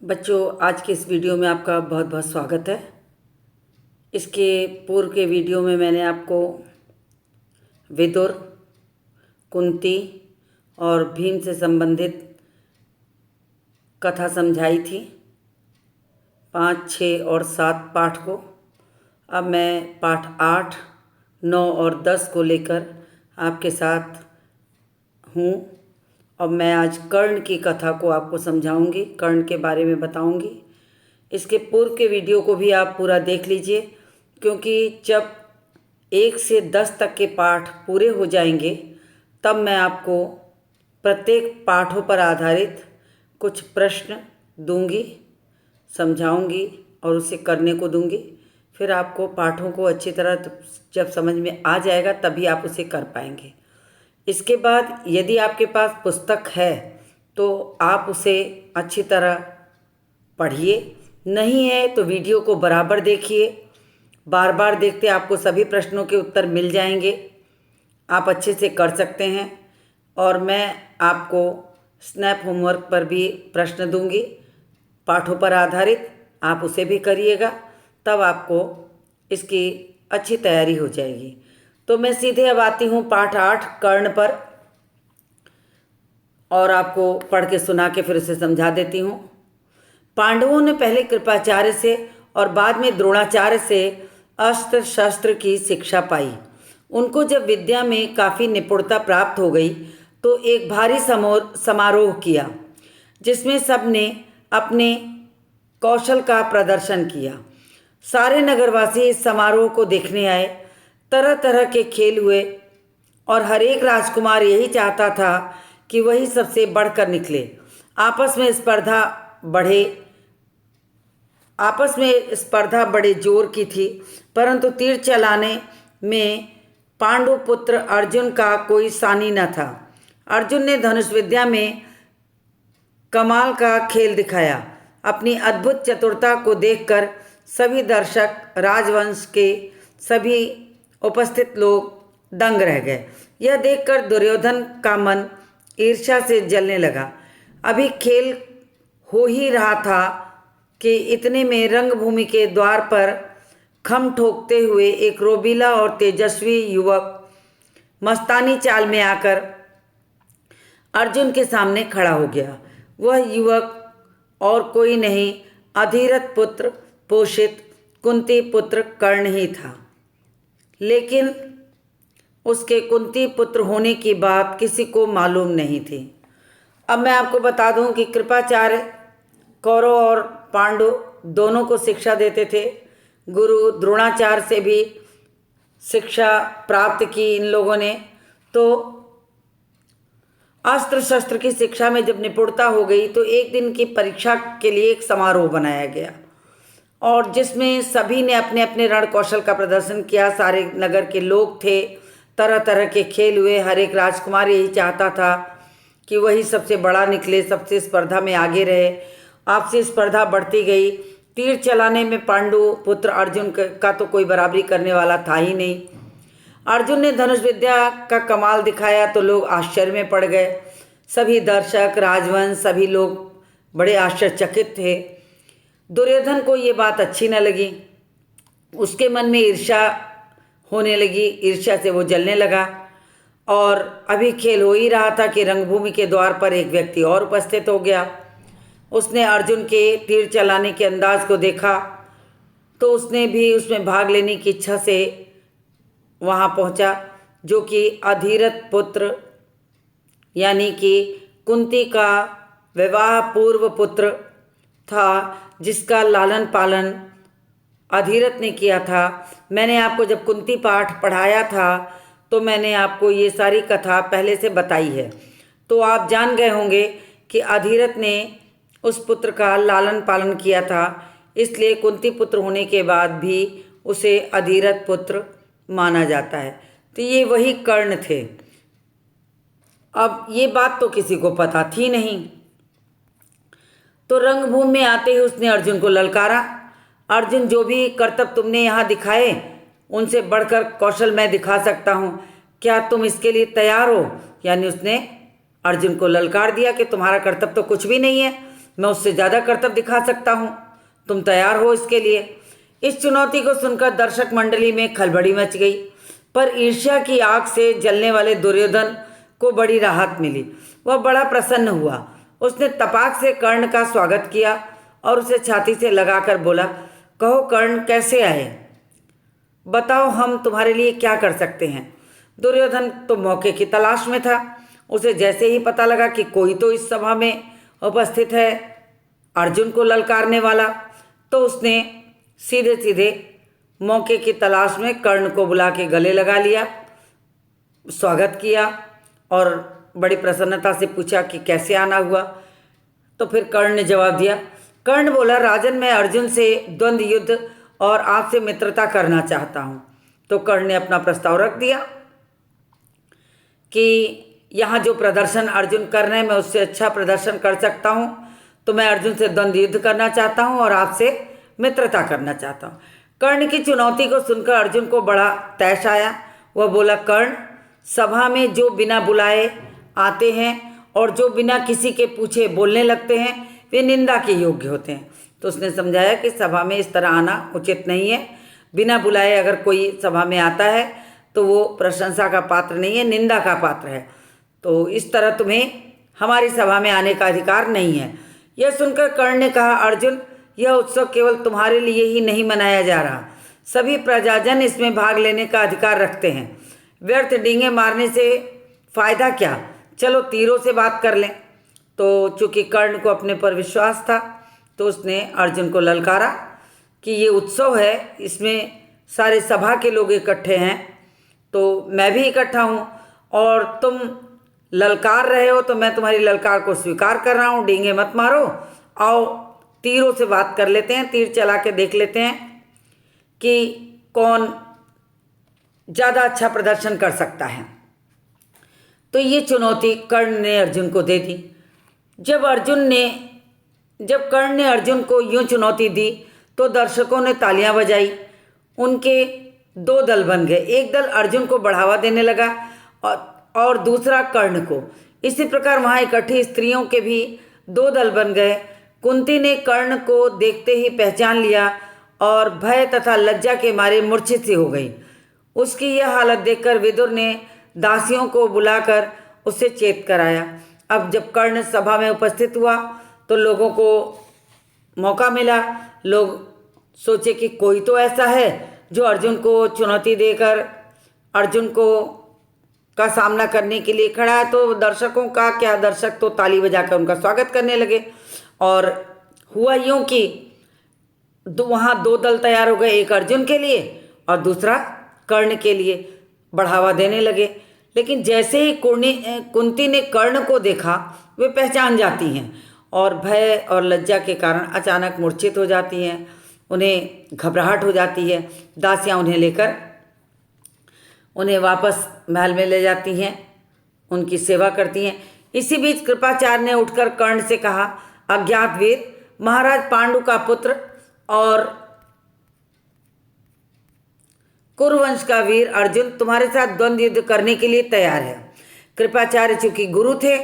बच्चों, आज के इस वीडियो में आपका बहुत बहुत स्वागत है। इसके पूर्व के वीडियो में मैंने आपको विदुर, कुंती और भीम से संबंधित कथा समझाई थी, 5, 6 और 7 पाठ को। अब मैं पाठ 8, 9 और 10 को लेकर आपके साथ हूँ और मैं आज कर्ण की कथा को आपको समझाऊंगी, कर्ण के बारे में बताऊंगी। इसके पूर्व के वीडियो को भी आप पूरा देख लीजिए, क्योंकि जब 1 से 10 तक के पाठ पूरे हो जाएंगे तब मैं आपको प्रत्येक पाठों पर आधारित कुछ प्रश्न दूंगी, समझाऊंगी और उसे करने को दूंगी। फिर आपको पाठों को अच्छी तरह जब समझ में आ जाएगा तभी आप उसे कर पाएंगे। इसके बाद यदि आपके पास पुस्तक है तो आप उसे अच्छी तरह पढ़िए, नहीं है तो वीडियो को बराबर देखिए। बार बार देखते आपको सभी प्रश्नों के उत्तर मिल जाएंगे, आप अच्छे से कर सकते हैं। और मैं आपको स्नैप होमवर्क पर भी प्रश्न दूंगी पाठों पर आधारित, आप उसे भी करिएगा, तब आपको इसकी अच्छी तैयारी हो जाएगी। तो मैं सीधे अब आती हूँ पाठ 8 कर्ण पर और आपको पढ़ के सुना के फिर उसे समझा देती हूँ। पांडवों ने पहले कृपाचार्य से और बाद में द्रोणाचार्य से अस्त्र शस्त्र की शिक्षा पाई। उनको जब विद्या में काफ़ी निपुणता प्राप्त हो गई तो एक भारी समारोह किया, जिसमें सबने अपने कौशल का प्रदर्शन किया। सारे नगरवासी इस समारोह को देखने आए। तरह तरह के खेल हुए और हर एक राजकुमार यही चाहता था कि वही सबसे बढ़कर निकले। आपस में स्पर्धा बड़े जोर की थी, परंतु तीर चलाने में पांडु पुत्र अर्जुन का कोई सानी न था। अर्जुन ने धनुष विद्या में कमाल का खेल दिखाया। अपनी अद्भुत चतुरता को देखकर सभी दर्शक, राजवंश के सभी उपस्थित लोग दंग रह गए। यह देखकर दुर्योधन का मन ईर्ष्या से जलने लगा। अभी खेल हो ही रहा था कि इतने में रंगभूमि के द्वार पर खम ठोकते हुए एक रोबीला और तेजस्वी युवक मस्तानी चाल में आकर अर्जुन के सामने खड़ा हो गया। वह युवक और कोई नहीं, अधीरथ पुत्र पोषित कुंती पुत्र कर्ण ही था। लेकिन उसके कुंती पुत्र होने की बात किसी को मालूम नहीं थी। अब मैं आपको बता दूं कि कृपाचार्य कौरव और पांडु दोनों को शिक्षा देते थे। गुरु द्रोणाचार्य से भी शिक्षा प्राप्त की इन लोगों ने। तो अस्त्र शस्त्र की शिक्षा में जब निपुणता हो गई तो एक दिन की परीक्षा के लिए एक समारोह बनाया गया और जिसमें सभी ने अपने अपने रण कौशल का प्रदर्शन किया। सारे नगर के लोग थे, तरह तरह के खेल हुए। हर एक राजकुमार यही चाहता था कि वही सबसे बड़ा निकले, सबसे स्पर्धा में आगे रहे। आपसी स्पर्धा बढ़ती गई। तीर चलाने में पांडु पुत्र अर्जुन का तो कोई बराबरी करने वाला था ही नहीं। अर्जुन ने धनुष विद्या का कमाल दिखाया तो लोग आश्चर्य में पड़ गए। सभी दर्शक, राजवंश, सभी लोग बड़े आश्चर्यचकित थे। दुर्योधन को ये बात अच्छी न लगी। उसके मन में ईर्ष्या होने लगी, ईर्ष्या से वो जलने लगा। और अभी खेल हो ही रहा था कि रंगभूमि के द्वार पर एक व्यक्ति और उपस्थित हो गया। उसने अर्जुन के तीर चलाने के अंदाज को देखा तो उसने भी उसमें भाग लेने की इच्छा से वहाँ पहुँचा, जो कि अधीरथ पुत्र यानी कि कुंती का विवाह पूर्व पुत्र था, जिसका लालन पालन अधीरथ ने किया था। मैंने आपको जब कुंती पाठ पढ़ाया था तो मैंने आपको ये सारी कथा पहले से बताई है, तो आप जान गए होंगे कि अधीरथ ने उस पुत्र का लालन पालन किया था। इसलिए कुंती पुत्र होने के बाद भी उसे अधीरथ पुत्र माना जाता है। तो ये वही कर्ण थे। अब ये बात तो किसी को पता थी नहीं। तो रंगभूमि में आते ही उसने अर्जुन को ललकारा। अर्जुन, जो भी करतब तुमने यहाँ दिखाए उनसे बढ़कर कौशल मैं दिखा सकता हूँ, क्या तुम इसके लिए तैयार हो? यानी उसने अर्जुन को ललकार दिया कि तुम्हारा कर्तव्य तो कुछ भी नहीं है, मैं उससे ज़्यादा कर्तव्य दिखा सकता हूँ। तुम तैयार हो इसके लिए? इस चुनौती को सुनकर दर्शक मंडली में खलबली मच गई, पर ईर्ष्या की आग से जलने वाले दुर्योधन को बड़ी राहत मिली। वह बड़ा प्रसन्न हुआ। उसने तपाक से कर्ण का स्वागत किया और उसे छाती से लगाकर बोला, कहो कर्ण, कैसे आए? बताओ, हम तुम्हारे लिए क्या कर सकते हैं? दुर्योधन तो मौके की तलाश में था। उसे जैसे ही पता लगा कि कोई तो इस सभा में उपस्थित है अर्जुन को ललकारने वाला, तो उसने सीधे सीधे मौके की तलाश में कर्ण को बुला के गले लगा लिया, स्वागत किया और बड़ी प्रसन्नता से पूछा कि कैसे आना हुआ। तो फिर कर्ण ने जवाब दिया। कर्ण बोला, राजन, मैं अर्जुन से द्वंद्व युद्ध और आपसे मित्रता करना चाहता हूँ। तो कर्ण ने अपना प्रस्ताव रख दिया कि यहाँ जो प्रदर्शन अर्जुन कर रहे हैं मैं उससे अच्छा प्रदर्शन कर सकता हूँ, तो मैं अर्जुन से द्वंद्व युद्ध करना चाहता हूँ और आपसे मित्रता करना चाहता हूँ। कर्ण की चुनौती को सुनकर अर्जुन को बड़ा तैश आया। वह बोला, कर्ण, सभा में जो बिना बुलाए आते हैं और जो बिना किसी के पूछे बोलने लगते हैं वे निंदा के योग्य होते हैं। तो उसने समझाया कि सभा में इस तरह आना उचित नहीं है। बिना बुलाए अगर कोई सभा में आता है तो वो प्रशंसा का पात्र नहीं है, निंदा का पात्र है। तो इस तरह तुम्हें हमारी सभा में आने का अधिकार नहीं है। यह सुनकर कर्ण ने कहा, अर्जुन, यह उत्सव केवल तुम्हारे लिए ही नहीं मनाया जा रहा, सभी प्रजाजन इसमें भाग लेने का अधिकार रखते हैं। व्यर्थ डींगे मारने से फायदा क्या? चलो तीरों से बात कर लें। तो चूंकि कर्ण को अपने पर विश्वास था तो उसने अर्जुन को ललकारा कि ये उत्सव है, इसमें सारे सभा के लोग इकट्ठे हैं, तो मैं भी इकट्ठा हूँ और तुम ललकार रहे हो तो मैं तुम्हारी ललकार को स्वीकार कर रहा हूँ। डींगे मत मारो, आओ तीरों से बात कर लेते हैं, तीर चला के देख लेते हैं कि कौन ज़्यादा अच्छा प्रदर्शन कर सकता है। तो ये चुनौती कर्ण ने अर्जुन को दे दी। जब कर्ण ने अर्जुन को यूँ चुनौती दी तो दर्शकों ने तालियां बजाई। उनके दो दल बन गए, एक दल अर्जुन को बढ़ावा देने लगा और दूसरा कर्ण को। इसी प्रकार वहाँ इकट्ठी स्त्रियों के भी दो दल बन गए। कुंती ने कर्ण को देखते ही पहचान लिया और भय तथा लज्जा के मारे मूर्छित सी हो गई। उसकी यह हालत देखकर विदुर ने दासियों को बुलाकर उससे चेत कराया। अब जब कर्ण सभा में उपस्थित हुआ तो लोगों को मौका मिला। लोग सोचे कि कोई तो ऐसा है जो अर्जुन को चुनौती देकर अर्जुन को का सामना करने के लिए खड़ा है। तो दर्शकों का क्या, दर्शक तो ताली बजाकर उनका स्वागत करने लगे। और हुआ यूँ कि वहाँ दो दल तैयार हो गए, एक अर्जुन के लिए और दूसरा कर्ण के लिए बढ़ावा देने लगे। लेकिन जैसे ही कुंती ने कर्ण को देखा वे पहचान जाती हैं और भय और लज्जा के कारण अचानक मूर्छित हो जाती हैं, उन्हें घबराहट हो जाती है। दासियाँ उन्हें लेकर उन्हें वापस महल में ले जाती हैं, उनकी सेवा करती हैं। इसी बीच कृपाचार्य ने उठकर कर्ण से कहा, अज्ञात वीर, महाराज पांडु का पुत्र और कुरुवंश का वीर अर्जुन तुम्हारे साथ द्वंद्व युद्ध करने के लिए तैयार है। कृपाचार्य चूंकि गुरु थे,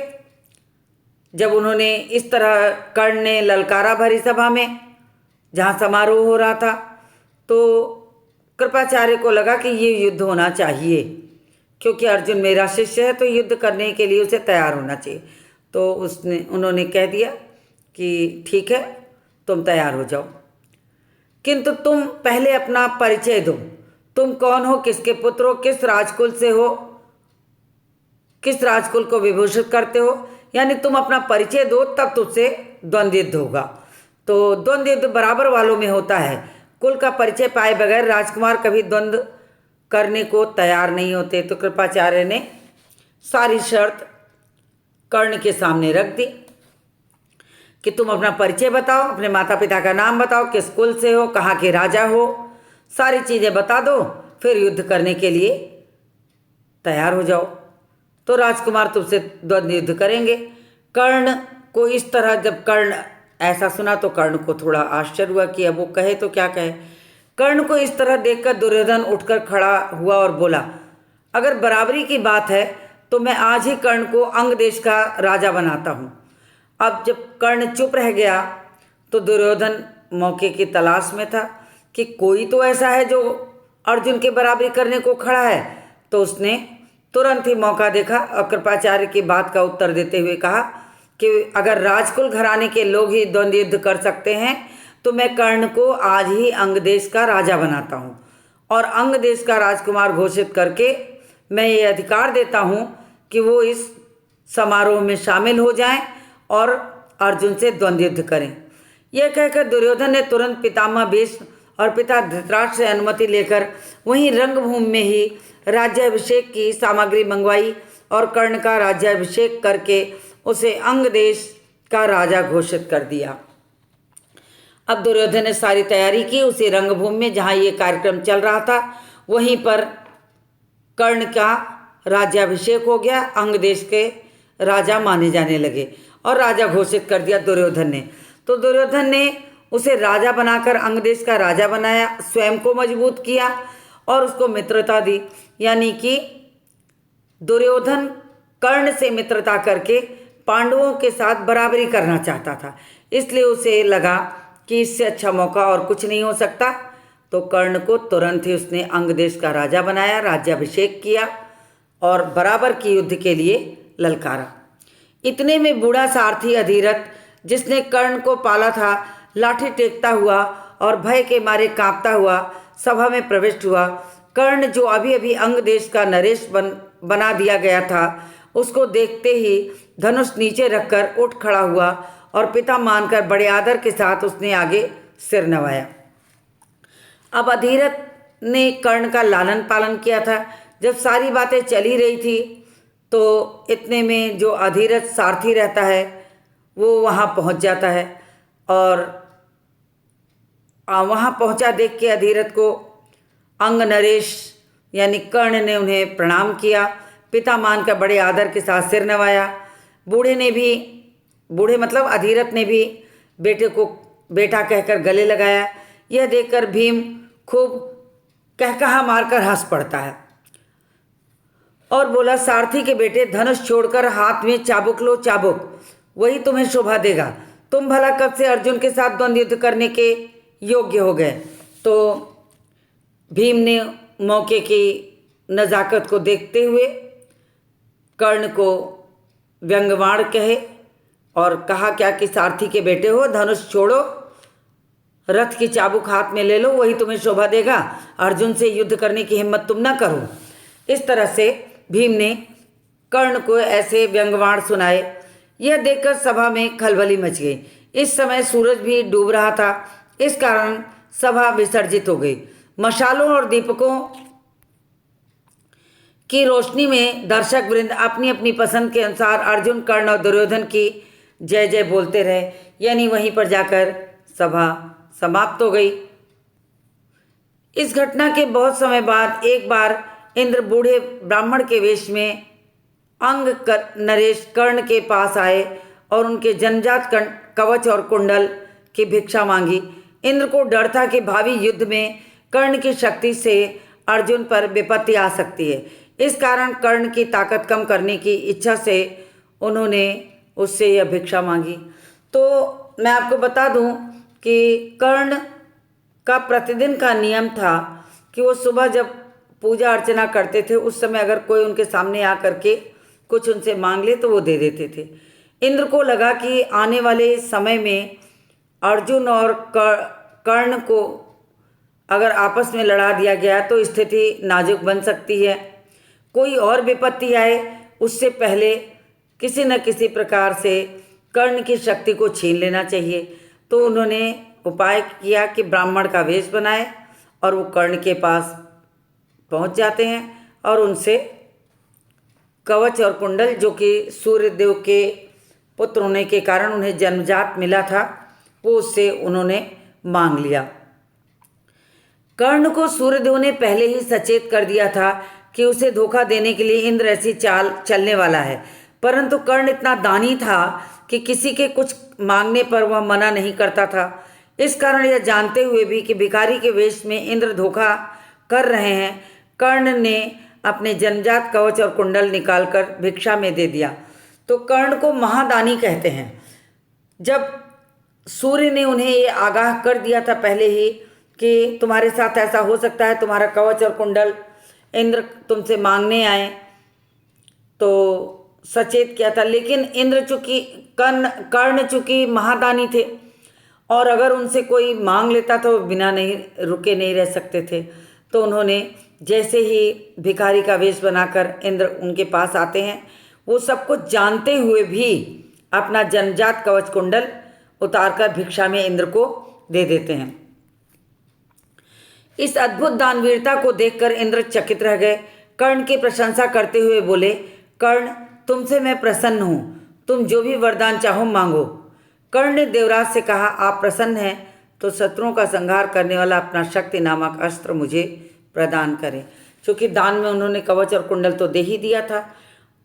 जब उन्होंने इस तरह कर्ण ने ललकारा भरी सभा में जहाँ समारोह हो रहा था, तो कृपाचार्य को लगा कि ये युद्ध होना चाहिए, क्योंकि अर्जुन मेरा शिष्य है तो युद्ध करने के लिए उसे तैयार होना चाहिए। तो उन्होंने कह दिया कि ठीक है, तुम तैयार हो जाओ, किंतु तुम पहले अपना परिचय दो। तुम कौन हो, किसके पुत्र हो, किस राजकुल से हो, किस राजकुल को विभूषित करते हो, यानी तुम अपना परिचय दो, तब तुझसे द्वंद्व युद्ध होगा। तो द्वंद्व युद्ध बराबर वालों में होता है। कुल का परिचय पाए बगैर राजकुमार कभी द्वंद्व करने को तैयार नहीं होते। तो कृपाचार्य ने सारी शर्त कर्ण के सामने रख दी कि तुम अपना परिचय बताओ, अपने माता पिता का नाम बताओ, किस कुल से हो, कहाँ के राजा हो, सारी चीज़ें बता दो, फिर युद्ध करने के लिए तैयार हो जाओ, तो राजकुमार तुमसे द्वंद्व युद्ध करेंगे। कर्ण को इस तरह, जब कर्ण ऐसा सुना तो कर्ण को थोड़ा आश्चर्य हुआ कि अब वो कहे तो क्या कहे। कर्ण को इस तरह देखकर दुर्योधन उठकर खड़ा हुआ और बोला, अगर बराबरी की बात है तो मैं आज ही कर्ण को अंग देश का राजा बनाता हूँ। अब जब कर्ण चुप रह गया तो दुर्योधन मौके की तलाश में था कि कोई तो ऐसा है जो अर्जुन के बराबरी करने को खड़ा है। तो उसने तुरंत ही मौका देखा और कृपाचार्य की बात का उत्तर देते हुए कहा कि अगर राजकुल घराने के लोग ही द्वंद्व युद्ध कर सकते हैं तो मैं कर्ण को आज ही अंग देश का राजा बनाता हूँ और अंग देश का राजकुमार घोषित करके मैं ये अधिकार देता हूँ कि वो इस समारोह में शामिल हो जाएं और अर्जुन से द्वंद्व युद्ध करें। यह कहकर दुर्योधन ने तुरंत पितामह भीष्म और पिता धृतराष्ट्र से अनुमति लेकर वहीं रंगभूमि में ही राज्याभिषेक की सामग्री मंगवाई और कर्ण का राज्याभिषेक करके उसे अंग देश का राजा घोषित कर दिया। अब दुर्योधन ने सारी तैयारी की। उसी रंगभूमि में जहाँ ये कार्यक्रम चल रहा था वहीं पर कर्ण का राज्याभिषेक हो गया, अंग देश के राजा माने जाने लगे और राजा घोषित कर दिया दुर्योधन ने। तो दुर्योधन ने उसे राजा बनाकर अंग देश का राजा बनाया, स्वयं को मजबूत किया और उसको मित्रता दी। यानी कि दुर्योधन कर्ण से मित्रता करके पांडवों के साथ बराबरी करना चाहता था, इसलिए उसे लगा कि इससे अच्छा मौका और कुछ नहीं हो सकता। तो कर्ण को तुरंत ही उसने अंग देश का राजा बनाया, राज्याभिषेक किया और बराबर की युद्ध के लिए ललकारा। इतने में बूढ़ा सारथी अधिरथ, जिसने कर्ण को पाला था, लाठी टेकता हुआ और भय के मारे कांपता हुआ सभा में प्रविष्ट हुआ। कर्ण जो अभी अभी अंग देश का नरेश बना दिया गया था, उसको देखते ही धनुष नीचे रखकर उठ खड़ा हुआ और पिता मानकर बड़े आदर के साथ उसने आगे सिर नवाया। अब अधिरथ ने कर्ण का लालन पालन किया था। जब सारी बातें चली रही थी तो इतने में जो अधिरथ सारथी रहता है वो वहाँ पहुँच जाता है और वहाँ पहुँचा देख के अधिरथ को अंग नरेश यानी कर्ण ने उन्हें प्रणाम किया, पिता मानकर बड़े आदर के साथ सिर नवाया। बूढ़े मतलब अधिरथ ने भी बेटे को बेटा कहकर गले लगाया। यह देखकर भीम खूब कहकहा मारकर हंस पड़ता है और बोला, सारथी के बेटे, धनुष छोड़कर हाथ में चाबुक लो, चाबुक वही तुम्हें शोभा देगा। तुम भला कब से अर्जुन के साथ द्वंद्व युद्ध करने के योग्य हो गए। तो भीम ने मौके की नज़ाकत को देखते हुए कर्ण को व्यंग्यवाण कहे और कहा क्या कि सारथी के बेटे हो, धनुष छोड़ो, रथ की चाबुक हाथ में ले लो, वही तुम्हें शोभा देगा। अर्जुन से युद्ध करने की हिम्मत तुम ना करो। इस तरह से भीम ने कर्ण को ऐसे व्यंग्यवाण सुनाए। यह देखकर सभा में खलबली मच गई। इस समय सूरज भी डूब रहा था, इस कारण सभा विसर्जित हो गई। मशालों और दीपकों की रोशनी में दर्शक वृंद अपनी अपनी पसंद के अनुसार अर्जुन, कर्ण और दुर्योधन की जय जय बोलते रहे। यानी वहीं पर जाकर सभा समाप्त हो गई। इस घटना के बहुत समय बाद एक बार इंद्र बूढ़े ब्राह्मण के वेश में नरेश कर्ण के पास आए और उनके जन्मजात कवच और कुंडल की भिक्षा मांगी। इंद्र को डर था कि भावी युद्ध में कर्ण की शक्ति से अर्जुन पर विपत्ति आ सकती है। इस कारण कर्ण की ताकत कम करने की इच्छा से उन्होंने उससे यह भिक्षा मांगी। तो मैं आपको बता दूं कि कर्ण का प्रतिदिन का नियम था कि वो सुबह जब पूजा अर्चना करते थे उस समय अगर कोई उनके सामने आ करके कुछ उनसे मांग ले तो वो दे देते थे। इंद्र को लगा कि आने वाले समय में अर्जुन और कर्ण को अगर आपस में लड़ा दिया गया तो स्थिति नाजुक बन सकती है। कोई और विपत्ति आए उससे पहले किसी न किसी प्रकार से कर्ण की शक्ति को छीन लेना चाहिए। तो उन्होंने उपाय किया कि ब्राह्मण का वेश बनाए और वो कर्ण के पास पहुंच जाते हैं और उनसे कवच और कुंडल, जो कि सूर्यदेव के पुत्र होने के कारण उन्हें जन्मजात मिला था, वो उससे उन्होंने मांग लिया। कर्ण को सूर्यदेव ने पहले ही सचेत कर दिया था कि उसे धोखा देने के लिए इंद्र ऐसी चाल चलने वाला है, परंतु कर्ण इतना दानी था कि किसी के कुछ मांगने पर वह मना नहीं करता था। इस कारण यह जानते हुए भी कि भिखारी के वेश में इंद्र धोखा कर रहे हैं, कर्ण ने अपने जन्मजात कवच और कुंडल निकालकर भिक्षा में दे दिया। तो कर्ण को महादानी कहते हैं। जब सूर्य ने उन्हें ये आगाह कर दिया था पहले ही कि तुम्हारे साथ ऐसा हो सकता है, तुम्हारा कवच और कुंडल इंद्र तुमसे मांगने आए, तो सचेत किया था। लेकिन इंद्र चूंकि कर्ण चूंकि महादानी थे, और अगर उनसे कोई मांग लेता तो बिना नहीं रुके नहीं रह सकते थे। तो उन्होंने जैसे ही भिखारी का वेश बनाकर इंद्र उनके पास आते हैं, वो सब कुछ जानते हुए भी अपना जन्मजात कवच कुंडल उतारकर भिक्षा में इंद्र को दे देते हैं। इस अद्भुत दानवीरता को देखकर इंद्र चकित रह गए। कर्ण की प्रशंसा करते हुए बोले, कर्ण, तुमसे मैं प्रसन्न हूँ, तुम जो भी वरदान चाहो मांगो। कर्ण ने देवराज से कहा, आप प्रसन्न हैं तो शत्रुओं का संहार करने वाला अपना शक्ति नामक अस्त्र मुझे प्रदान करें। क्योंकि दान में उन्होंने कवच और कुंडल तो दे ही दिया था।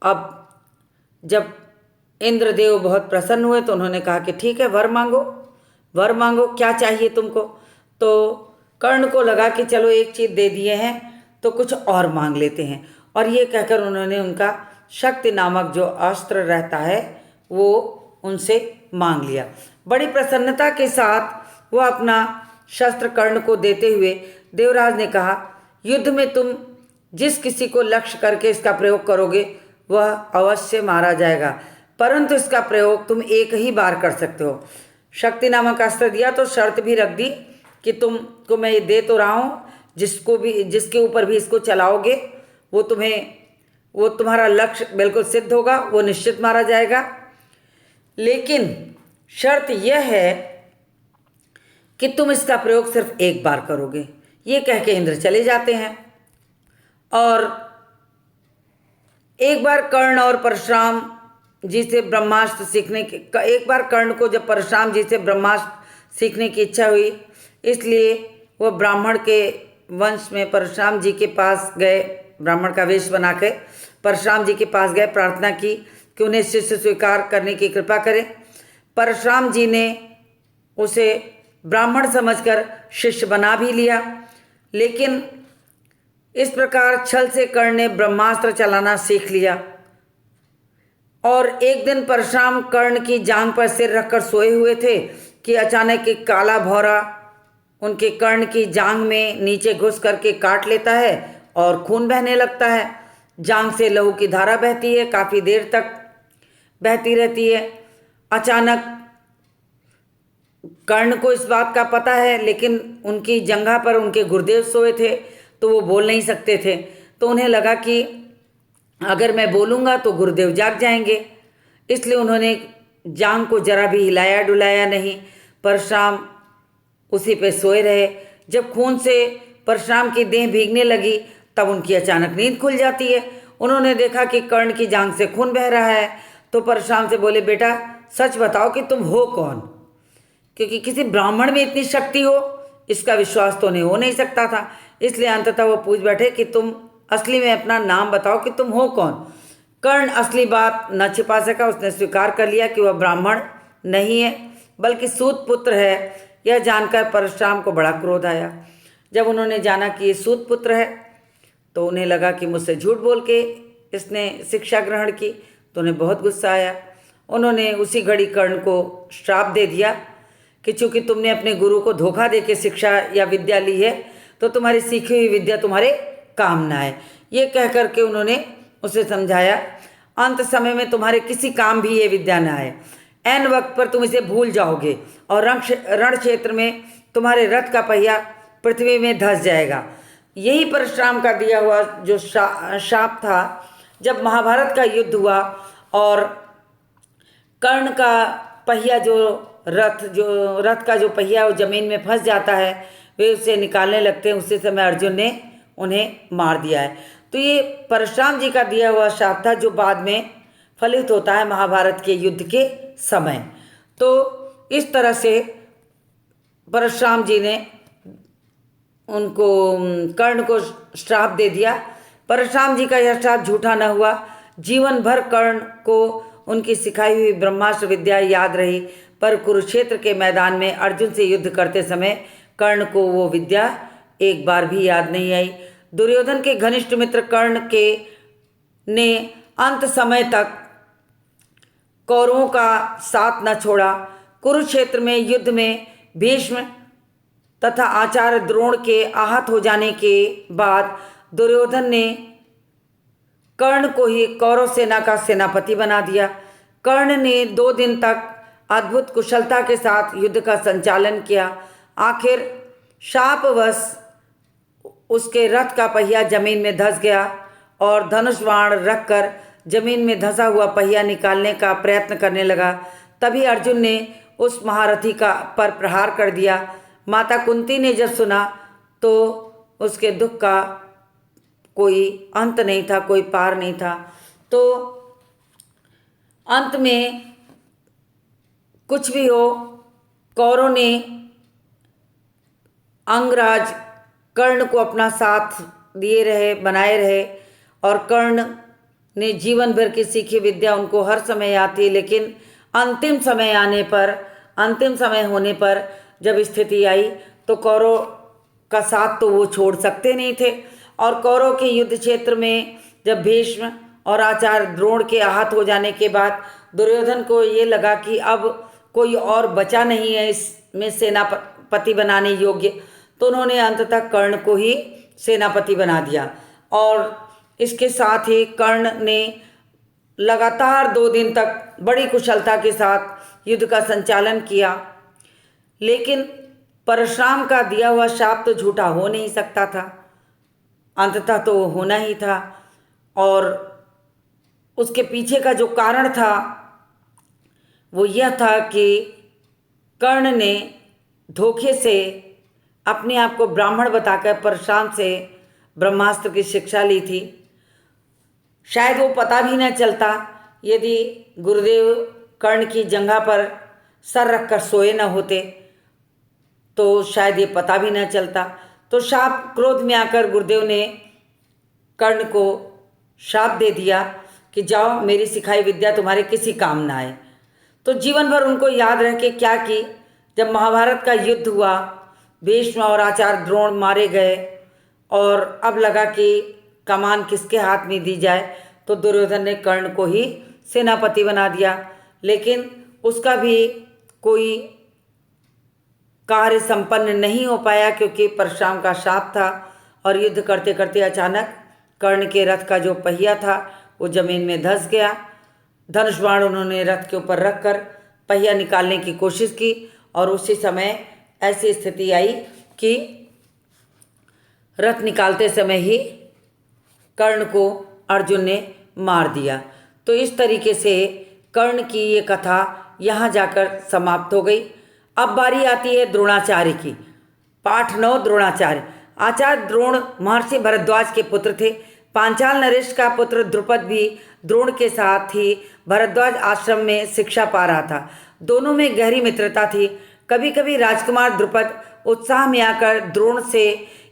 अब जब इंद्रदेव बहुत प्रसन्न हुए तो उन्होंने कहा कि ठीक है, वर मांगो, वर मांगो, क्या चाहिए तुमको। तो कर्ण को लगा कि चलो एक चीज़ दे दिए हैं तो कुछ और मांग लेते हैं, और ये कहकर उन्होंने उनका शक्ति नामक जो अस्त्र रहता है वो उनसे मांग लिया। बड़ी प्रसन्नता के साथ वो अपना शस्त्र कर्ण को देते हुए देवराज ने कहा, युद्ध में तुम जिस किसी को लक्ष्य करके इसका प्रयोग करोगे वह अवश्य मारा जाएगा, परंतु इसका प्रयोग तुम एक ही बार कर सकते हो। शक्ति नामक अस्त्र दिया तो शर्त भी रख दी कि तुमको मैं ये दे तो रहा हूँ, जिसके ऊपर भी इसको चलाओगे वो तुम्हारा लक्ष्य बिल्कुल सिद्ध होगा, वो निश्चित मारा जाएगा। लेकिन शर्त यह है कि तुम इसका प्रयोग सिर्फ एक बार करोगे। ये कह के इंद्र चले जाते हैं। और एक बार कर्ण और परशुराम जी से ब्रह्मास्त्र सीखने की एक बार कर्ण को जब परशुराम जी से ब्रह्मास्त्र सीखने की इच्छा हुई, इसलिए वह ब्राह्मण के वंश में परशुराम जी के पास गए, ब्राह्मण का वेश बना के परशुराम जी के पास गए, प्रार्थना की कि उन्हें शिष्य स्वीकार करने की कृपा करें। परशुराम जी ने उसे ब्राह्मण समझकर शिष्य बना भी लिया। लेकिन इस प्रकार छल से कर्ण ने ब्रह्मास्त्र चलाना सीख लिया। और एक दिन परशुराम कर्ण की जांघ पर सिर रखकर सोए हुए थे कि अचानक एक काला भौरा उनके कर्ण की जांघ में नीचे घुस करके काट लेता है और खून बहने लगता है। जांघ से लहू की धारा बहती है, काफ़ी देर तक बहती रहती है। अचानक कर्ण को इस बात का पता है, लेकिन उनकी जंघा पर उनके गुरुदेव सोए थे तो वो बोल नहीं सकते थे। तो उन्हें लगा कि अगर मैं बोलूँगा तो गुरुदेव जाग जाएंगे, इसलिए उन्होंने जांघ को जरा भी हिलाया डुलाया नहीं। परशुराम उसी पे सोए रहे। जब खून से परशुराम की देह भीगने लगी तब उनकी अचानक नींद खुल जाती है। उन्होंने देखा कि कर्ण की जांघ से खून बह रहा है, तो परशुराम से बोले, बेटा सच बताओ कि तुम हो कौन, क्योंकि किसी ब्राह्मण में इतनी शक्ति हो इसका विश्वास तो नहीं हो नहीं सकता था। इसलिए अंततः वो पूछ बैठे कि तुम असली में अपना नाम बताओ कि तुम हो कौन। कर्ण असली बात न छिपा सका, उसने स्वीकार कर लिया कि वह ब्राह्मण नहीं है बल्कि सूत पुत्र है। यह जानकर परशुराम को बड़ा क्रोध आया। जब उन्होंने जाना कि ये सूत पुत्र है तो उन्हें लगा कि मुझसे झूठ बोल के इसने शिक्षा ग्रहण की, तो उन्हें बहुत गुस्सा आया। उन्होंने उसी घड़ी कर्ण को श्राप दे दिया कि चूंकि तुमने अपने गुरु को धोखा दे के शिक्षा या विद्या ली है तो तुम्हारी सीखी हुई विद्या तुम्हारे काम ना आए। ये कह करके उन्होंने उसे समझाया, अंत समय में तुम्हारे किसी काम भी ये विद्या ना आए। ऐन वक्त पर तुम इसे भूल जाओगे और रण क्षेत्र में तुम्हारे रथ का पहिया पृथ्वी में धंस जाएगा। यही परशुराम का दिया हुआ जो शाप था। जब महाभारत का युद्ध हुआ और कर्ण का पहिया जो रथ का जो पहिया वो जमीन में फंस जाता है, वे उसे निकालने लगते हैं, उसी समय अर्जुन ने उन्हें मार दिया है। तो ये परशुराम जी का दिया हुआ शाप था जो बाद में फलित होता है महाभारत के युद्ध के समय। तो इस तरह से परशुराम जी ने उनको कर्ण को श्राप दे दिया। परशुराम जी का यह श्राप झूठा न हुआ। जीवन भर कर्ण को उनकी सिखाई हुई ब्रह्मास्त्र विद्या याद रही, पर कुरुक्षेत्र के मैदान में अर्जुन से युद्ध करते समय कर्ण को वो विद्या एक बार भी याद नहीं आई। दुर्योधन के घनिष्ठ मित्र कर्ण के ने अंत समय तक कौरवों का साथ न छोड़ा। कुरुक्षेत्र में युद्ध में भीष्म तथा आचार्य द्रोण के आहत हो जाने के बाद दुर्योधन ने कर्ण को ही कौरव सेना का सेनापति बना दिया। कर्ण ने 2 दिन तक अद्भुत कुशलता के साथ युद्ध का संचालन किया। आखिर शापवश उसके रथ का पहिया जमीन में धंस गया और धनुष बाण रखकर जमीन में धंसा हुआ पहिया निकालने का प्रयत्न करने लगा। तभी अर्जुन ने उस महारथी का पर प्रहार कर दिया। माता कुंती ने जब सुना तो उसके दुख का कोई अंत नहीं था, कोई पार नहीं था। तो अंत में कुछ भी हो, कौरवों ने अंगराज कर्ण को अपना साथ दिए रहे, बनाए रहे, और कर्ण ने जीवन भर की सीखी विद्या उनको हर समय आती है। लेकिन अंतिम समय होने पर जब स्थिति आई तो कौरव का साथ तो वो छोड़ सकते नहीं थे। और कौरव के युद्ध क्षेत्र में जब भीष्म और आचार्य द्रोण के आहत हो जाने के बाद दुर्योधन को ये लगा कि अब कोई और बचा नहीं है इसमें सेनापति बनाने योग्य, तो उन्होंने अंततः कर्ण को ही सेनापति बना दिया। और इसके साथ ही कर्ण ने लगातार 2 दिन तक बड़ी कुशलता के साथ युद्ध का संचालन किया। लेकिन परशुराम का दिया हुआ शाप तो झूठा हो नहीं सकता था, अंततः तो होना ही था। और उसके पीछे का जो कारण था वो यह था कि कर्ण ने धोखे से अपने आप को ब्राह्मण बताकर परशुराम से ब्रह्मास्त्र की शिक्षा ली थी। शायद वो पता भी न चलता यदि गुरुदेव कर्ण की जंघा पर सर रखकर सोए न होते, तो शायद ये पता भी न चलता। तो शाप क्रोध में आकर गुरुदेव ने कर्ण को शाप दे दिया कि जाओ, मेरी सिखाई विद्या तुम्हारे किसी काम ना आए। तो जीवन भर उनको याद रह के क्या कि जब महाभारत का युद्ध हुआ, भीष्म और आचार्य द्रोण मारे गए और अब लगा कि कमान किसके हाथ में दी जाए, तो दुर्योधन ने कर्ण को ही सेनापति बना दिया। लेकिन उसका भी कोई कार्य संपन्न नहीं हो पाया क्योंकि परशुराम का शाप था। और युद्ध करते करते अचानक कर्ण के रथ का जो पहिया था वो जमीन में धंस गया। धनुष बाण उन्होंने रथ के ऊपर रखकर पहिया निकालने की कोशिश की और उसी समय ऐसी स्थिति आई कि रथ निकालते समय ही कर्ण को अर्जुन ने मार दिया। तो इस तरीके से कर्ण की ये कथा यहाँ जाकर समाप्त हो गई। अब बारी आती है द्रोणाचार्य की। पाठ 9, द्रोणाचार्य। आचार्य द्रोण महर्षि भरद्वाज के पुत्र थे। पांचाल नरेश का पुत्र द्रुपद भी द्रोण के साथ ही भरद्वाज आश्रम में शिक्षा पा रहा था। दोनों में गहरी मित्रता थी। कभी कभी राजकुमार द्रुपद उत्साह में आकर द्रोण से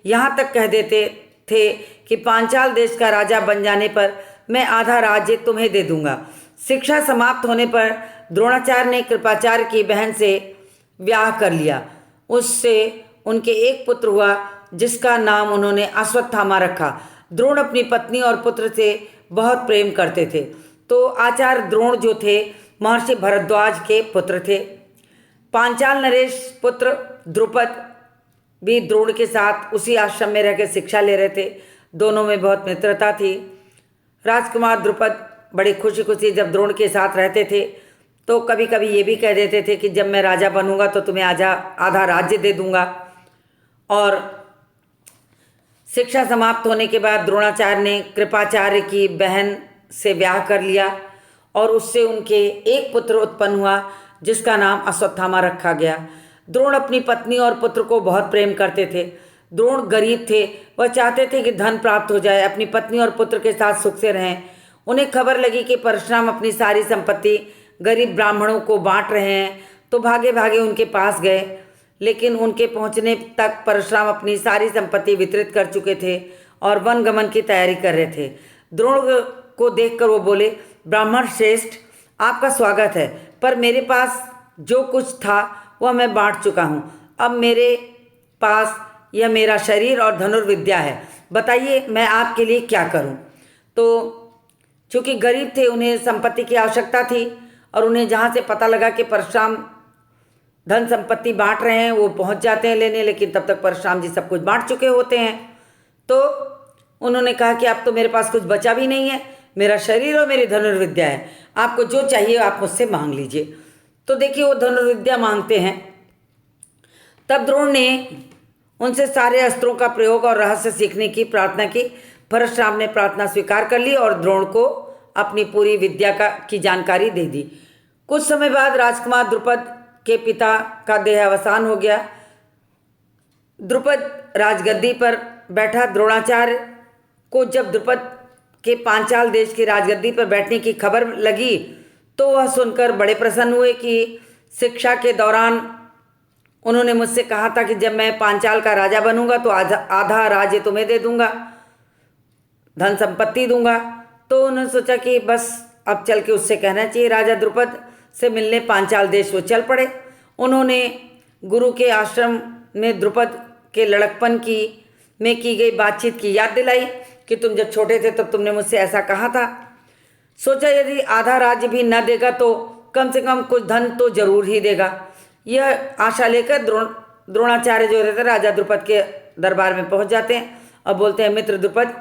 यहाँ तक कह देते थे कि पांचाल देश का राजा बन जाने पर मैं आधा राज्य तुम्हें दे दूंगा। शिक्षा समाप्त होने पर द्रोणाचार्य ने कृपाचार्य की बहन से ब्याह कर लिया। उससे उनके एक पुत्र हुआ जिसका नाम उन्होंने अश्वत्थामा रखा। द्रोण अपनी पत्नी और पुत्र से बहुत प्रेम करते थे। तो आचार्य द्रोण जो थे महर्षि भरद्वाज के पुत्र थे। पांचाल नरेश पुत्र द्रुपद भी द्रोण के साथ उसी आश्रम में रहकर शिक्षा ले रहे थे। दोनों में बहुत मित्रता थी। राजकुमार द्रुपद बड़ी खुशी खुशी जब द्रोण के साथ रहते थे तो कभी कभी ये भी कह देते थे कि जब मैं राजा बनूंगा तो तुम्हें आधा राज्य दे दूंगा। और शिक्षा समाप्त होने के बाद द्रोणाचार्य ने कृपाचार्य की बहन से ब्याह कर लिया और उससे उनके एक पुत्र उत्पन्न हुआ जिसका नाम अश्वत्थामा रखा गया। द्रोण अपनी पत्नी और पुत्र को बहुत प्रेम करते थे। द्रोण गरीब थे, वह चाहते थे कि धन प्राप्त हो जाए, अपनी पत्नी और पुत्र के साथ सुख से रहें। उन्हें खबर लगी कि परशुराम अपनी सारी संपत्ति गरीब ब्राह्मणों को बांट रहे हैं, तो भागे भागे उनके पास गए। लेकिन उनके पहुंचने तक परशुराम अपनी सारी संपत्ति वितरित कर चुके थे और वन गमन की तैयारी कर रहे थे। द्रोण को देखकर वो बोले, ब्राह्मण श्रेष्ठ, आपका स्वागत है, पर मेरे पास जो कुछ था वह मैं बांट चुका हूँ। अब मेरे पास यह मेरा शरीर और धनुर्विद्या है, बताइए मैं आपके लिए क्या करूँ। तो चूँकि गरीब थे, उन्हें संपत्ति की आवश्यकता थी और उन्हें जहाँ से पता लगा कि परशुराम धन संपत्ति बांट रहे हैं, वो पहुंच जाते हैं लेने, लेकिन तब तक परशुराम जी सब कुछ बांट चुके होते हैं। तो उन्होंने कहा कि अब तो मेरे पास कुछ बचा भी नहीं है, मेरा शरीर और मेरी धनुर्विद्या है, आपको जो चाहिए आप मुझसे मांग लीजिए। तो देखिए वो धनुर्विद्या मांगते हैं। तब द्रोण ने उनसे सारे अस्त्रों का प्रयोग और रहस्य सीखने की प्रार्थना की। परशुराम ने प्रार्थना स्वीकार कर ली और द्रोण को अपनी पूरी विद्या की जानकारी दे दी। कुछ समय बाद राजकुमार द्रुपद के पिता का देहावसान हो गया। द्रुपद राजगद्दी पर बैठा। द्रोणाचार्य को जब द्रुपद के पांचाल देश की राजगद्दी पर बैठने की खबर लगी तो वह सुनकर बड़े प्रसन्न हुए कि शिक्षा के दौरान उन्होंने मुझसे कहा था कि जब मैं पांचाल का राजा बनूंगा तो आधा राज्य तुम्हें दे दूंगा, धन संपत्ति दूंगा। तो उन्होंने सोचा कि बस अब चल के उससे कहना चाहिए। राजा द्रुपद से मिलने पांचाल देश वो चल पड़े। उन्होंने गुरु के आश्रम में द्रुपद के लड़कपन में की गई बातचीत की याद दिलाई कि तुम जब छोटे थे तब तुमने मुझसे ऐसा कहा था। सोचा यदि आधा राज्य भी न देगा तो कम से कम कुछ धन तो जरूर ही देगा। यह आशा लेकर द्रोणाचार्य जो रहते राजा द्रुपद के दरबार में पहुंच जाते हैं और बोलते हैं, मित्र द्रुपद,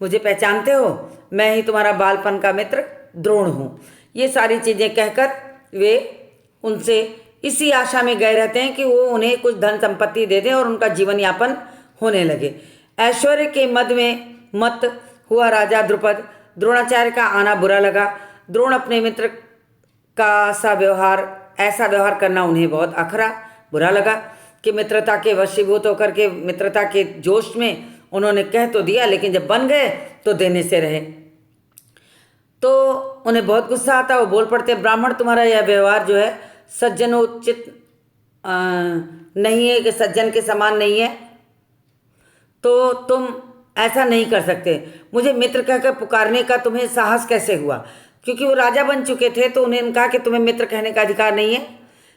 मुझे पहचानते हो? मैं ही तुम्हारा बालपन का मित्र द्रोण हूँ। ये सारी चीज़ें कहकर वे उनसे इसी आशा में गए रहते हैं कि वो उन्हें कुछ धन संपत्ति दे दें और उनका जीवन यापन होने लगे। ऐश्वर्य के मद में मत हुआ राजा द्रुपद। द्रोणाचार्य का आना बुरा लगा। द्रोण अपने मित्र का ऐसा व्यवहार करना उन्हें बहुत अखरा, बुरा लगा कि मित्रता के वशीभूत होकर के मित्रता के जोश में उन्होंने कह तो दिया, लेकिन जब बन गए तो देने से रहे। तो उन्हें बहुत गुस्सा आता। वो बोल पड़ते, ब्राह्मण, तुम्हारा यह व्यवहार जो है सज्जनोचित नहीं है, कि सज्जन के समान नहीं है, तो तुम ऐसा नहीं कर सकते। मुझे मित्र कहकर पुकारने का तुम्हें साहस कैसे हुआ? क्योंकि वो राजा बन चुके थे तो उन्हें कहा कि तुम्हें मित्र कहने का अधिकार नहीं है।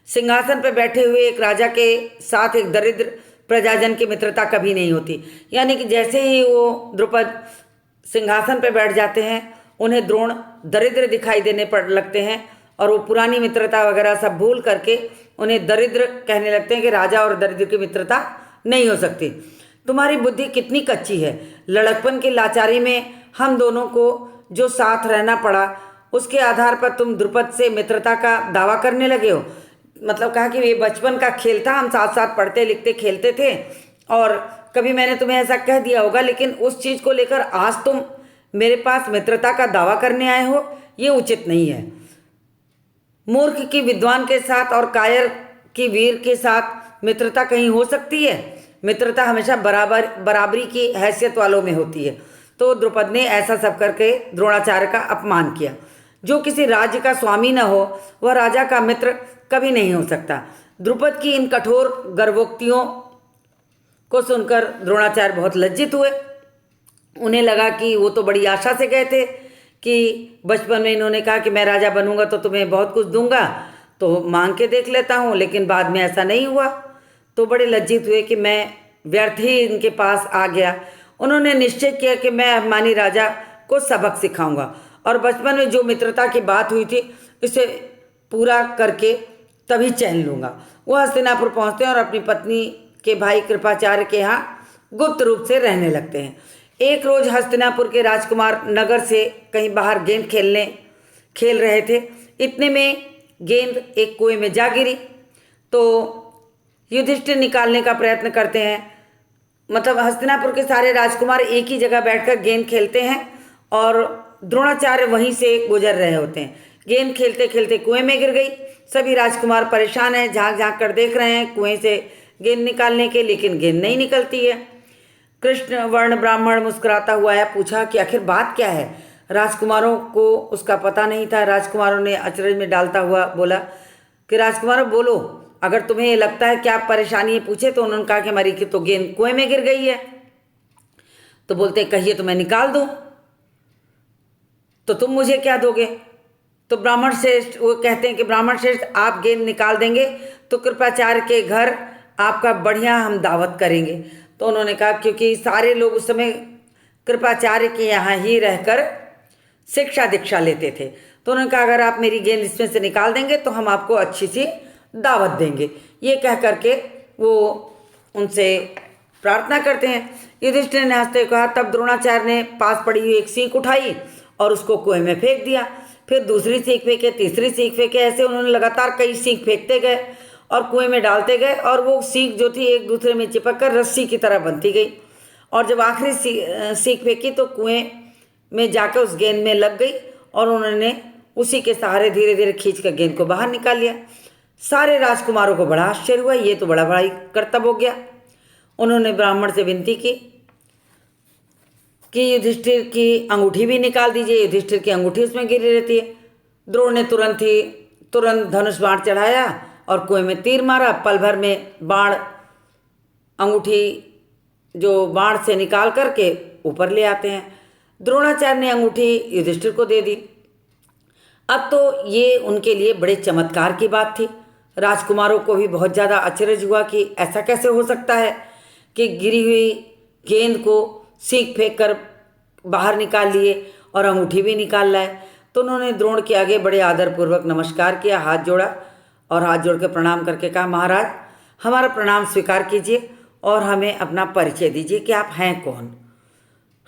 सिंहासन पर बैठे हुए एक राजा के साथ एक दरिद्र प्रजाजन की मित्रता कभी नहीं होती। यानी कि जैसे ही वो द्रुपद सिंहासन पर बैठ जाते हैं उन्हें द्रोण दरिद्र दिखाई देने पड़ लगते हैं और वो पुरानी मित्रता वगैरह सब भूल करके उन्हें दरिद्र कहने लगते हैं कि राजा और दरिद्र की मित्रता नहीं हो सकती। तुम्हारी बुद्धि कितनी कच्ची है। लड़कपन की लाचारी में हम दोनों को जो साथ रहना पड़ा उसके आधार पर तुम द्रुपद से मित्रता का दावा करने लगे हो। मतलब कहा कि ये बचपन का खेल था, हम साथ साथ पढ़ते लिखते खेलते थे और कभी मैंने तुम्हें ऐसा कह दिया होगा, लेकिन उस चीज़ को लेकर आज तुम मेरे पास मित्रता का दावा करने आए हो, ये उचित नहीं है। मूर्ख की विद्वान के साथ और कायर की वीर के साथ मित्रता कहीं हो सकती है? मित्रता हमेशा बराबरी की हैसियत वालों में होती है। तो द्रुपद ने ऐसा सब करके द्रोणाचार्य का अपमान किया। जो किसी राज्य का स्वामी न हो वह राजा का मित्र कभी नहीं हो सकता। द्रुपद की इन कठोर गर्वोक्तियों को सुनकर द्रोणाचार्य बहुत लज्जित हुए। उन्हें लगा कि वो तो बड़ी आशा से गए थे कि बचपन में इन्होंने कहा कि मैं राजा बनूंगा तो तुम्हें बहुत कुछ दूंगा, तो मांग के देख लेता हूँ, लेकिन बाद में ऐसा नहीं हुआ। तो बड़े लज्जित हुए कि मैं व्यर्थ ही इनके पास आ गया। उन्होंने निश्चय किया कि मैं अभिमानी राजा को सबक सिखाऊंगा और बचपन में जो मित्रता की बात हुई थी इसे पूरा करके तभी चैन लूँगा। वह हस्तिनापुर पहुँचते हैं और अपनी पत्नी के भाई कृपाचार्य के यहाँ गुप्त रूप से रहने लगते हैं। एक रोज़ हस्तिनापुर के राजकुमार नगर से कहीं बाहर गेंद खेल रहे थे। इतने में गेंद एक कुएं में जा गिरी। तो युधिष्ठिर निकालने का प्रयत्न करते हैं। मतलब हस्तिनापुर के सारे राजकुमार एक ही जगह बैठकर गेंद खेलते हैं और द्रोणाचार्य वहीं से गुजर रहे होते हैं। गेंद खेलते खेलते कुएं में गिर गई। सभी राजकुमार परेशान हैं, झांक झांक कर देख रहे हैं कुएं से गेंद निकालने के, लेकिन गेंद नहीं निकलती है। कृष्ण वर्ण ब्राह्मण मुस्कुराता हुआ आया, पूछा कि आखिर बात क्या है। राजकुमारों को उसका पता नहीं था। राजकुमारों ने अचरज में डालता हुआ बोला कि राजकुमारों बोलो, अगर तुम्हें ये लगता है कि आप परेशानी पूछे। तो उन्होंने कहा कि हमारी की तो गेंद कुएं में गिर गई है। तो बोलते कहिए तो मैं निकाल दूं, तो तुम मुझे क्या दोगे। तो ब्राह्मण श्रेष्ठ वो कहते हैं कि ब्राह्मण श्रेष्ठ आप गेंद निकाल देंगे तो कृपाचार्य के घर आपका बढ़िया हम दावत करेंगे। तो उन्होंने कहा क्योंकि सारे लोग उस समय कृपाचार्य के यहाँ ही रहकर शिक्षा दीक्षा लेते थे। तो उन्होंने कहा अगर आप मेरी गेंद इसमें से निकाल देंगे तो हम आपको अच्छी सी दावत देंगे। ये कह करके वो उनसे प्रार्थना करते हैं। युधिष्ठिर ने हंसते हुए कहा। तब द्रोणाचार्य ने पास पड़ी हुई एक सीख उठाई और उसको कुएं में फेंक दिया। फिर दूसरी सीख फेंके, तीसरी सीख फेंके, ऐसे उन्होंने लगातार कई सीख फेंकते गए और कुएं में डालते गए और वो सीख जो थी एक दूसरे में चिपक कर रस्सी की तरह बनती गई। और जब आखिरी सीख फेंकी तो कुएं में जाकर उस गेंद में लग गई और उन्होंने उसी के सहारे धीरे धीरे खींच कर गेंद को बाहर निकाल लिया। सारे राजकुमारों को बड़ा आश्चर्य हुआ, ये तो बड़ा भारी करतब हो गया। उन्होंने ब्राह्मण से विनती की कि युधिष्ठिर की अंगूठी भी निकाल दीजिए। युधिष्ठिर की अंगूठी उसमें गिरी रहती है। द्रोण ने तुरंत धनुष बाण चढ़ाया और कुएं में तीर मारा। पल भर में बाण अंगूठी जो बाण से निकाल करके ऊपर ले आते हैं। द्रोणाचार्य ने अंगूठी युधिष्ठिर को दे दी। अब तो ये उनके लिए बड़े चमत्कार की बात थी। राजकुमारों को भी बहुत ज़्यादा अचरज हुआ कि ऐसा कैसे हो सकता है कि गिरी हुई गेंद को सीख फेंक कर बाहर निकाल लिए और अंगूठी भी निकाल लाए। तो उन्होंने द्रोण के आगे बड़े आदरपूर्वक नमस्कार किया, हाथ जोड़ा और हाथ जोड़ के प्रणाम करके कहा, महाराज हमारा प्रणाम स्वीकार कीजिए और हमें अपना परिचय दीजिए कि आप हैं कौन,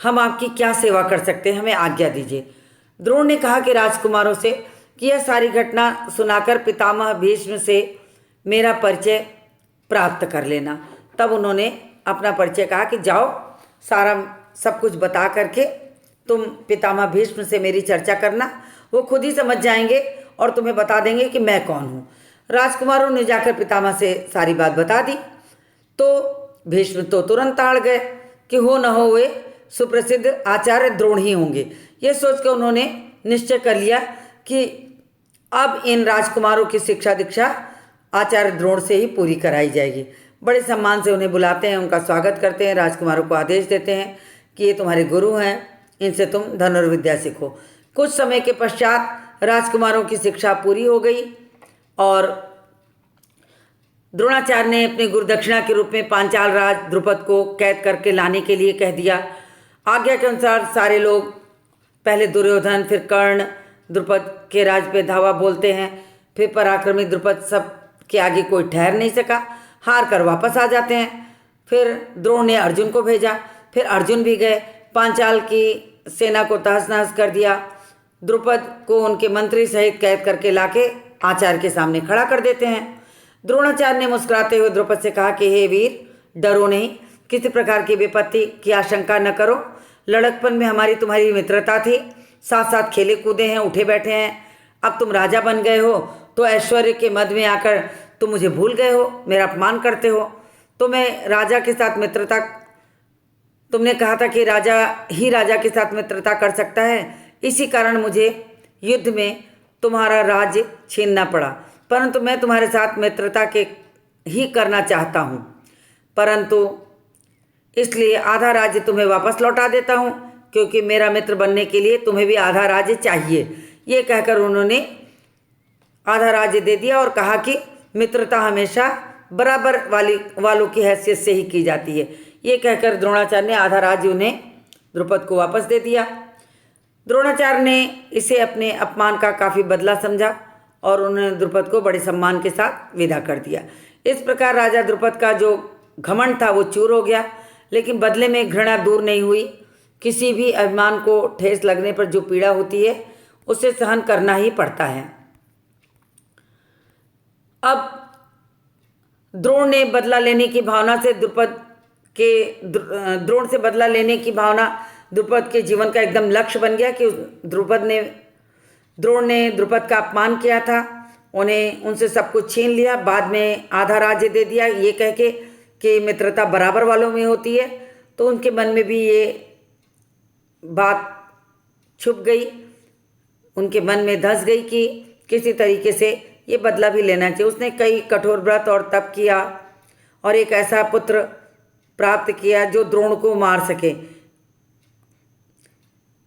हम आपकी क्या सेवा कर सकते हैं, हमें आज्ञा दीजिए। द्रोण ने कहा कि राजकुमारों से कि यह सारी घटना सुनाकर पितामह भीष्म से मेरा परिचय प्राप्त कर लेना। तब उन्होंने अपना परिचय कहा कि जाओ सारा सब कुछ बता करके तुम पितामह भीष्म से मेरी चर्चा करना, वो खुद ही समझ जाएंगे और तुम्हें बता देंगे कि मैं कौन हूँ। राजकुमारों ने जाकर पितामह से सारी बात बता दी तो भीष्म तो तुरंत ताड़ गए कि हो न हो वे सुप्रसिद्ध आचार्य द्रोण ही होंगे। ये सोचकर उन्होंने निश्चय कर लिया कि अब इन राजकुमारों की शिक्षा दीक्षा आचार्य द्रोण से ही पूरी कराई जाएगी। बड़े सम्मान से उन्हें बुलाते हैं, उनका स्वागत करते हैं, राजकुमारों को आदेश देते हैं कि ये तुम्हारे गुरु हैं, इनसे तुम धनुर्विद्या सीखो। कुछ समय के पश्चात राजकुमारों की शिक्षा पूरी हो गई और द्रोणाचार्य ने अपनी गुरुदक्षिणा के रूप में पांचाल राज द्रुपद को कैद करके लाने के लिए कह दिया। आज्ञा के अनुसार सारे लोग, पहले दुर्योधन, फिर कर्ण, द्रुपद के राज पे धावा बोलते हैं। फिर पराक्रमी द्रुपद सब के आगे कोई ठहर नहीं सका, हार कर वापस आ जाते हैं। फिर द्रोण ने अर्जुन को भेजा, फिर अर्जुन भी गए, पांचाल की सेना को तहस नहस कर दिया। द्रुपद को उनके मंत्री सहित कैद करके लाके आचार्य के सामने खड़ा कर देते हैं। द्रोणाचार्य ने मुस्कुराते हुए द्रुपद से कहा कि हे वीर, डरो नहीं, किसी प्रकार की विपत्ति की आशंका न करो। लड़कपन में हमारी तुम्हारी मित्रता थी, साथ साथ खेले कूदे हैं, उठे बैठे हैं। अब तुम राजा बन गए हो तो ऐश्वर्य के मद में आकर तुम मुझे भूल गए हो, मेरा अपमान करते हो। तो मैं राजा के साथ मित्रता, तुमने कहा था कि राजा के साथ मित्रता कर सकता है, इसी कारण मुझे युद्ध में तुम्हारा राज्य छीनना पड़ा। परंतु मैं तुम्हारे साथ मित्रता के ही करना चाहता हूँ, परंतु इसलिए आधा राज्य तुम्हें वापस लौटा देता हूँ, क्योंकि मेरा मित्र बनने के लिए तुम्हें भी आधा राज्य चाहिए। ये कहकर उन्होंने आधा राज्य दे दिया और कहा कि मित्रता हमेशा बराबर वालों की हैसियत से ही की जाती है। ये कहकर द्रोणाचार्य ने आधा राज्य उन्हें द्रुपद को वापस दे दिया। द्रोणाचार्य ने इसे अपने अपमान का काफ़ी बदला समझा और उन्होंने द्रुपद को बड़े सम्मान के साथ विदा कर दिया। इस प्रकार राजा द्रुपद का जो घमंड था वो चूर हो गया, लेकिन बदले में घृणा दूर नहीं हुई। किसी भी अभिमान को ठेस लगने पर जो पीड़ा होती है उसे सहन करना ही पड़ता है। अब द्रोण ने बदला लेने की भावना से द्रोण से बदला लेने की भावना द्रुपद के जीवन का एकदम लक्ष्य बन गया कि द्रोण ने द्रुपद का अपमान किया था, उन्हें उनसे सब कुछ छीन लिया, बाद में आधा राज्य दे दिया, ये कह के कि मित्रता बराबर वालों में होती है। तो उनके मन में भी ये बात छुप गई, उनके मन में धंस गई कि किसी तरीके से ये बदला भी लेना चाहिए। उसने कई कठोर व्रत और तप किया और एक ऐसा पुत्र प्राप्त किया जो द्रोण को मार सके,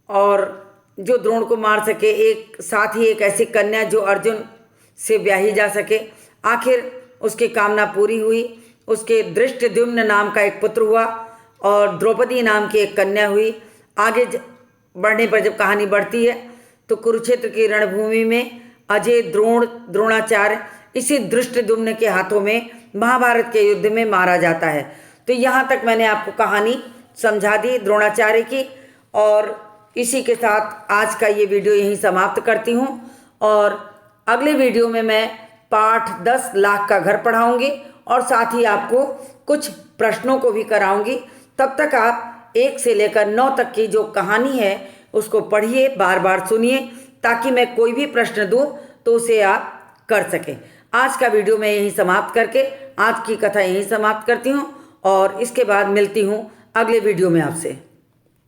और जो द्रोण को मार सके, एक साथ ही एक ऐसी कन्या जो अर्जुन से ब्याही जा सके। आखिर उसकी कामना पूरी हुई। उसके धृष्टद्युम्न नाम का एक पुत्र हुआ और द्रौपदी नाम की एक कन्या हुई। आगे बढ़ने पर जब कहानी बढ़ती है तो कुरुक्षेत्र की रणभूमि में अजय, द्रोणाचार्य इसी धृष्टद्युम्न के हाथों में महाभारत के युद्ध में मारा जाता है। तो यहाँ तक मैंने आपको कहानी समझा दी द्रोणाचार्य की, और इसी के साथ आज का ये वीडियो यहीं समाप्त करती हूँ। और अगले वीडियो में मैं पाठ 10 लाख का घर पढ़ाऊँगी और साथ ही आपको कुछ प्रश्नों को भी कराऊँगी। तब तक आप 1 से लेकर 9 तक की जो कहानी है उसको पढ़िए, बार बार सुनिए, ताकि मैं कोई भी प्रश्न दूँ तो उसे आप कर सकें। आज का वीडियो मैं यहीं समाप्त करके आज की कथा यहीं समाप्त करती हूँ और इसके बाद मिलती हूँ अगले वीडियो में आपसे।